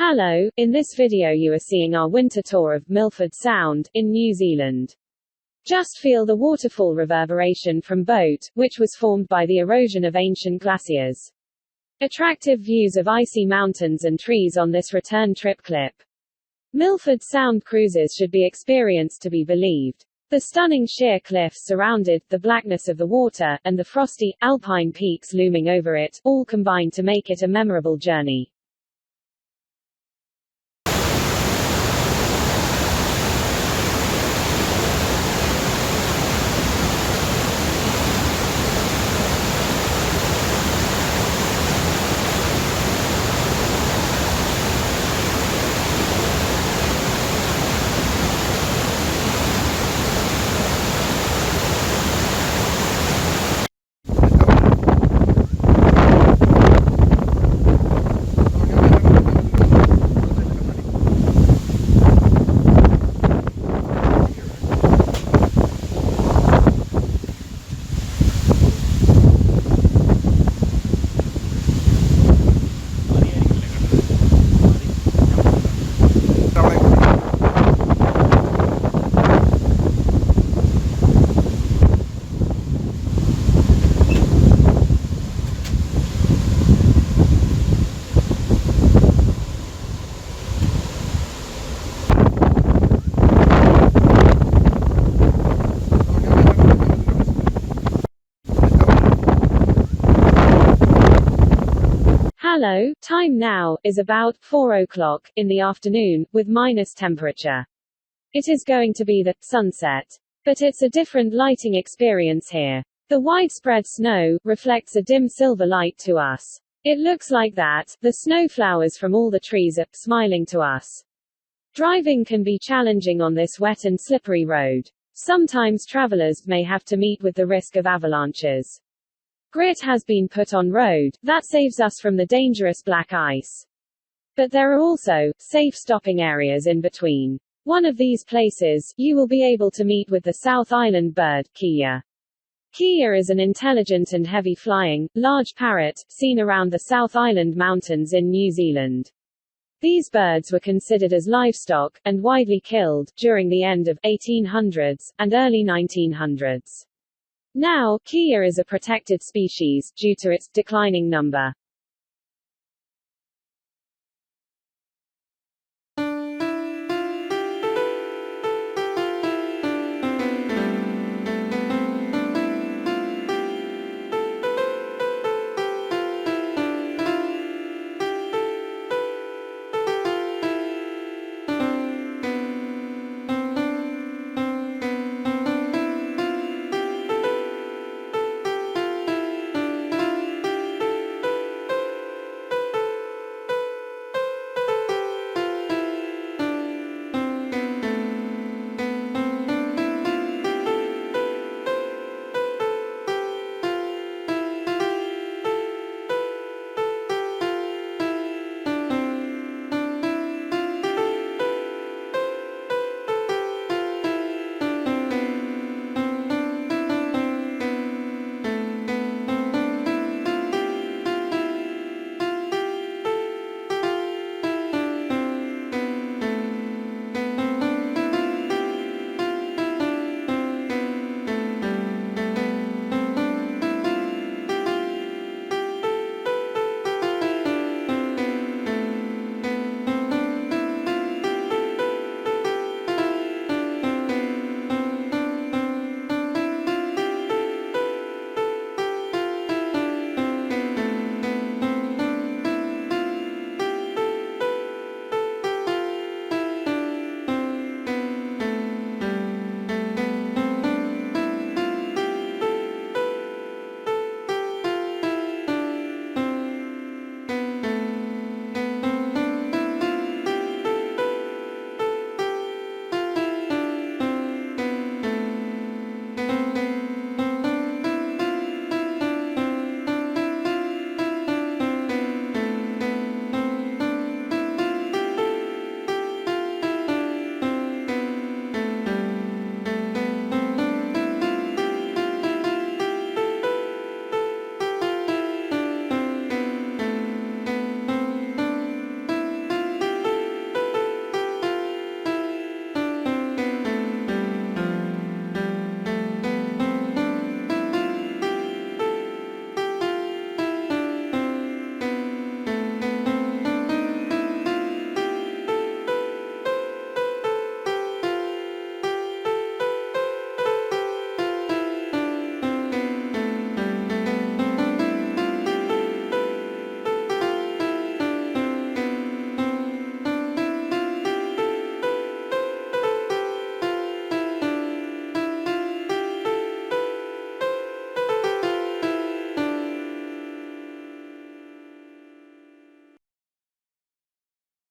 Hello, in this video you are seeing our winter tour of Milford Sound, in New Zealand. Just feel the waterfall reverberation from boat, which was formed by the erosion of ancient glaciers. Attractive views of icy mountains and trees on this return trip clip. Milford Sound cruises should be experienced to be believed. The stunning sheer cliffs surrounded, the blackness of the water, and the frosty, alpine peaks looming over it, all combine to make it a memorable journey. Hello, time now is about 4 o'clock in the afternoon, with minus temperature. It is going to be the sunset. But it's a different lighting experience here. The widespread snow reflects a dim silver light to us. It looks like that, the snow flowers from all the trees are smiling to us. Driving can be challenging on this wet and slippery road. Sometimes travelers may have to meet with the risk of avalanches. Grit has been put on road, that saves us from the dangerous black ice. But there are also safe stopping areas in between. One of these places, you will be able to meet with the South Island bird, kea. Kea is an intelligent and heavy-flying, large parrot, seen around the South Island mountains in New Zealand. These birds were considered as livestock, and widely killed, during the end of 1800s, and early 1900s. Now, kea is a protected species, due to its declining number.